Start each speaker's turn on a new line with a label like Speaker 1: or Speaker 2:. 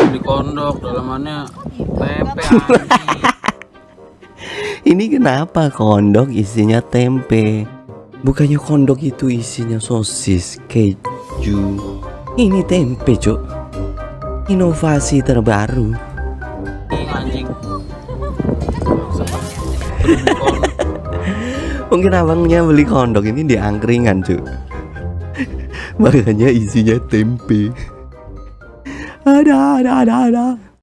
Speaker 1: beli kondok, dalamannya tempe anjing.
Speaker 2: Ini kenapa kondok isinya tempe? Bukannya kondok itu isinya sosis, keju. Ini tempe, Cuk. Inovasi terbaru.
Speaker 1: Ih, anjing. Beli kondok.
Speaker 2: Mungkin abangnya beli kondok ini di angkringan, Cuk. Makanya isinya tempe. Ada.